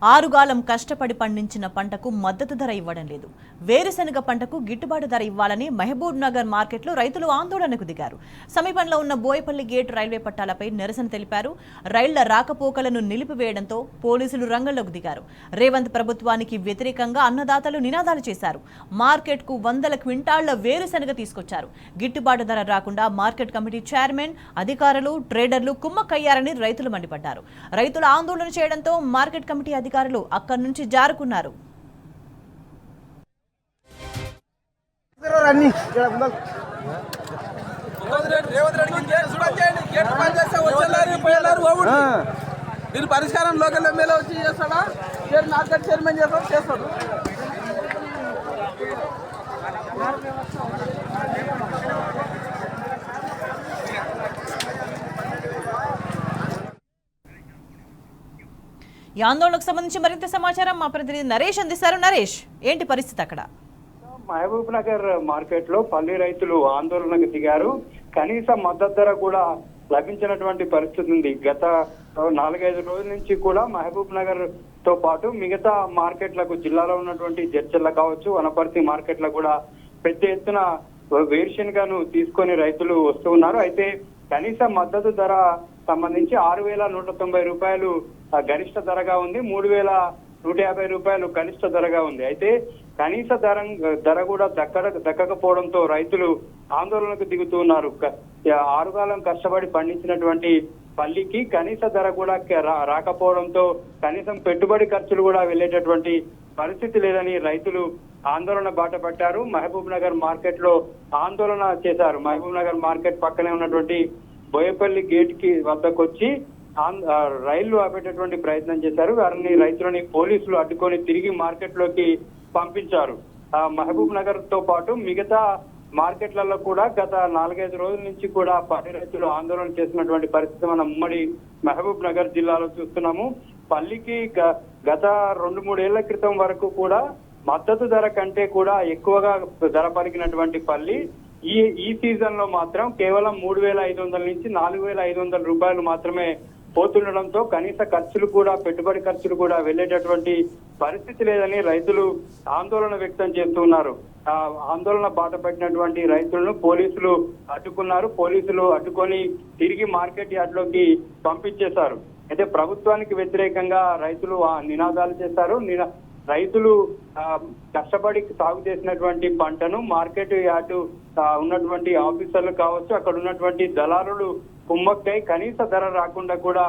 ఆరుగాలం కష్టపడి పండించిన పంటకు మద్దతు ధర ఇవ్వడం లేదు. వేరుశెనగ పంటకు గిట్టుబాటు ధర ఇవ్వాలని మహబూబ్ నగర్ మార్కెట్లో రైతులు ఆందోళనకు దిగారు. సమీపంలో ఉన్న బోయపల్లి గేట్ రైల్వే పట్టాలపై నిరసన తెలిపారు. రైళ్ల రాకపోకలను నిలిపివేయడంతో పోలీసులు రంగంలోకి దిగారు. రేవంత్ ప్రభుత్వానికి వ్యతిరేకంగా అన్నదాతలు నినాదాలు చేశారు. మార్కెట్కు వందల క్వింటాళ్ల వేరుశెనగ తీసుకొచ్చారు. గిట్టుబాటు ధర రాకుండా మార్కెట్ కమిటీ చైర్మన్, అధికారులు, ట్రేడర్లు కుమ్మక్కయ్యారని రైతులు మండిపడ్డారు. రైతులు ఆందోళన చేయడంతో మార్కెట్ కమిటీ అధికారులు అక్కడి నుంచి జారుకున్నారు. దీని పరిష్కారం లోకల్ ఎమ్మెల్యే వచ్చి చేస్తాడా, మార్కెట్ చైర్మన్ చేస్తాడు. ఈ ఆందోళనకు సంబంధించి మరింత సమాచారం మా ప్రతినిధి నరేష్ అందిస్తారు. నరేష్, ఏంటి పరిస్థితి అక్కడ? మహబూబ్ నగర్ మార్కెట్ లో పల్లి రైతులు ఆందోళనకు దిగారు. కనీస మద్దతు ధర కూడా లభించినటువంటి పరిస్థితి ఉంది. గత 4-5 రోజుల నుంచి కూడా మహబూబ్ నగర్ తో పాటు మిగతా మార్కెట్లకు, జిల్లాలో ఉన్నటువంటి జడ్చర్ల కావచ్చు, వనపర్తి మార్కెట్లకు కూడా పెద్ద ఎత్తున వేరుశెనగను తీసుకొని రైతులు వస్తూ ఉన్నారు. అయితే కనీస మద్దతు ధర సంబంధించి 6,190 రూపాయలు గరిష్ట ధరగా ఉంది, 3,150 రూపాయలు కనిష్ట ధరగా ఉంది. అయితే కనీస ధర కూడా దక్కకపోవడంతో రైతులు ఆందోళనకు దిగుతూ ఉన్నారు. 6 కాలం కష్టపడి పండించినటువంటి పల్లికి కనీస ధర కూడా రాకపోవడంతో కనీసం పెట్టుబడి ఖర్చులు కూడా వెళ్లేటటువంటి పరిస్థితి లేదని రైతులు ఆందోళన బాట పట్టారు. మహబూబ్ నగర్ మార్కెట్ లో ఆందోళన చేశారు. మహబూబ్ నగర్ మార్కెట్ పక్కనే ఉన్నటువంటి బోయపల్లి గేట్ కి వద్దకు వచ్చి రైళ్లు ఆపేటటువంటి ప్రయత్నం చేశారు. వారిని రైతులని పోలీసులు అడ్డుకొని తిరిగి మార్కెట్ లోకి పంపించారు. మహబూబ్ నగర్ తో పాటు మిగతా మార్కెట్లలో కూడా గత 4-5 రోజుల నుంచి కూడా పల్లి రైతులు ఆందోళన చేసినటువంటి పరిస్థితి మనం ఉమ్మడి మహబూబ్ నగర్ జిల్లాలో చూస్తున్నాము. పల్లికి గత 2-3 ఏళ్ల క్రితం వరకు కూడా మద్దతు ధర కంటే కూడా ఎక్కువగా ధర పలికినటువంటి పల్లి ఈ సీజన్ లో మాత్రం కేవలం 3,500 నుంచి 4,500 రూపాయలు మాత్రమే పోతుండడంతో కనీస ఖర్చులు కూడా, పెట్టుబడి ఖర్చులు కూడా వెళ్లేటటువంటి పరిస్థితి లేదని రైతులు ఆందోళన వ్యక్తం చేస్తున్నారు. ఆందోళన బాట పట్టినటువంటి రైతులను పోలీసులు అడ్డుకున్నారు. పోలీసులు అడ్డుకొని తిరిగి మార్కెట్ యార్డ్ లోకి పంపించేశారు. అయితే ప్రభుత్వానికి వ్యతిరేకంగా రైతులు నినాదాలు చేశారు. రైతులు కష్టపడి సాగు చేసినటువంటి పంటను మార్కెట్ యార్డు ఉన్నటువంటి ఆఫీసర్లు కావచ్చు, అక్కడ ఉన్నటువంటి దళారులు కుమ్మక్కై కనీస ధర రాకుండా కూడా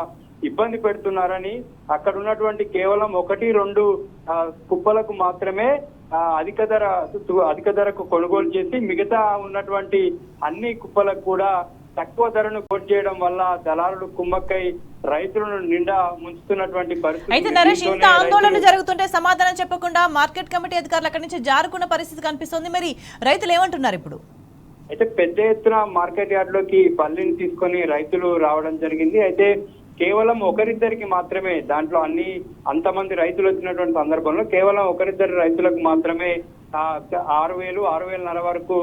ఇబ్బంది పెడుతున్నారని, అక్కడ ఉన్నటువంటి కేవలం 1-2 కుప్పలకు మాత్రమే అధిక ధరకు కొనుగోలు చేసి మిగతా ఉన్నటువంటి అన్ని కుప్పలకు కూడా తక్కువ ధరను కోట్ చేయడం వల్ల దళారులు కుమ్మక్కై రైతులను నిండా ముంచుతున్నటువంటి పరిస్థితి. అయితే నరేష్, ఇంత ఆందోళన జరుగుతుంటే సమాధానం చెప్పకుండా మార్కెట్ కమిటీ అధికారులు అక్కడి నుంచి జారుకున్న పరిస్థితి కనిపిస్తుంది. మరి రైతులు ఏమంటున్నారు ఇప్పుడు? అయితే పెద్ద ఎత్తున మార్కెట్ యార్డ్ లోకి పల్లిని తీసుకొని రైతులు రావడం జరిగింది. అయితే కేవలం ఒకరిద్దరికి మాత్రమే, దాంట్లో అంతమంది రైతులు వచ్చినటువంటి సందర్భంలో కేవలం ఒకరిద్దరు రైతులకు మాత్రమే 6,000-6,500 వరకు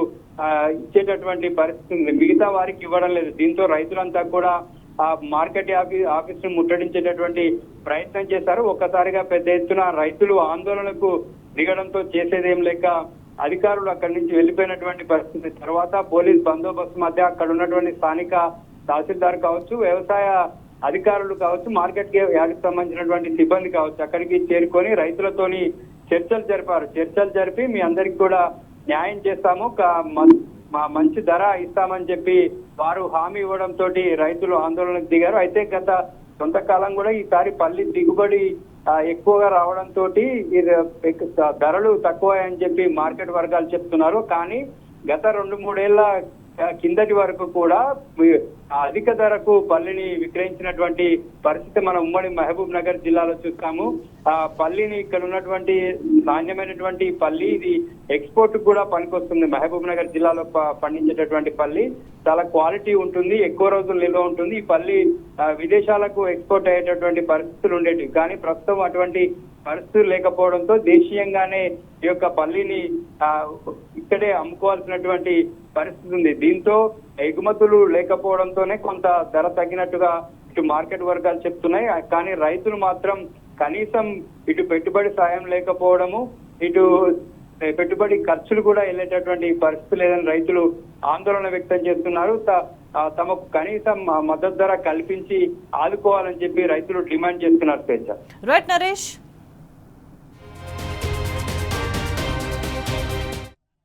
ఇచ్చేటటువంటి పరిస్థితి ఉంది. మిగతా వారికి ఇవ్వడం లేదు. దీంతో రైతులంతా కూడా మార్కెట్ ఆఫీస్ ను ముట్టడించేటటువంటి ప్రయత్నం చేశారు. ఒక్కసారిగా పెద్ద ఎత్తున రైతులు ఆందోళనకు దిగడంతో చేసేదేం లేక అధికారులు అక్కడి నుంచి వెళ్లిపోయినటువంటి పరిస్థితి. తర్వాత పోలీస్ బందోబస్తు మధ్య అక్కడ ఉన్నటువంటి స్థానిక తహసీల్దార్ కావచ్చు, వ్యవసాయ అధికారులు కావచ్చు, మార్కెట్ యార్డుకు సంబంధించినటువంటి సిబ్బంది కావచ్చు, అక్కడికి చేరుకొని రైతులతోని చర్చలు జరిపారు. చర్చలు జరిపి మీ అందరికి కూడా న్యాయం చేస్తాము, మంచి ధర ఇస్తామని చెప్పి వారు హామీ ఇవ్వడంతో రైతులు ఆందోళనకు దిగారు. అయితే గత కొంతకాలం కూడా ఈసారి పల్లి దిగుబడి ఎక్కువగా రావడంతో ధరలు తక్కువ అని చెప్పి మార్కెట్ వర్గాలు చెప్తున్నారు. కానీ గత 2-3 ఏళ్ల కిందటి వరకు కూడా అధిక ధరకు పల్లిని విక్రయించినటువంటి పరిస్థితి మనం ఉమ్మడి మహబూబ్ నగర్ జిల్లాలో చూస్తాము. పల్లిని ఇక్కడ ఉన్నటువంటి నాణ్యమైనటువంటి పల్లి ఇది ఎక్స్పోర్ట్ కూడా పనికొస్తుంది. మహబూబ్ నగర్ జిల్లాలో పండించేటటువంటి పల్లి చాలా క్వాలిటీ ఉంటుంది, ఎక్కువ రోజులు నిల్వ ఉంటుంది. ఈ పల్లి విదేశాలకు ఎక్స్పోర్ట్ అయ్యేటటువంటి పరిస్థితులు ఉండేవి. కానీ ప్రస్తుతం అటువంటి పరిస్థితులు లేకపోవడంతో దేశీయంగానే ఈ యొక్క పల్లిని ఇక్కడే అమ్ముకోవాల్సినటువంటి పరిస్థితి ఉంది. దీంతో ఎగుమతులు లేకపోవడంతోనే కొంత ధర తగ్గినట్టుగా ఇటు మార్కెట్ వర్గాలు చెప్తున్నాయి. కానీ రైతులు మాత్రం కనీసం ఇటు పెట్టుబడి సాయం లేకపోవడము, ఇటు పెట్టుబడి ఖర్చులు కూడా వెళ్ళేటటువంటి పరిస్థితి లేదని రైతులు ఆందోళన వ్యక్తం చేస్తున్నారు. తమకు కనీసం మద్దతు ధర కల్పించి ఆదుకోవాలని చెప్పి రైతులు డిమాండ్ చేస్తున్నారు. స్వేచ్ఛ. రైట్ నరేష్.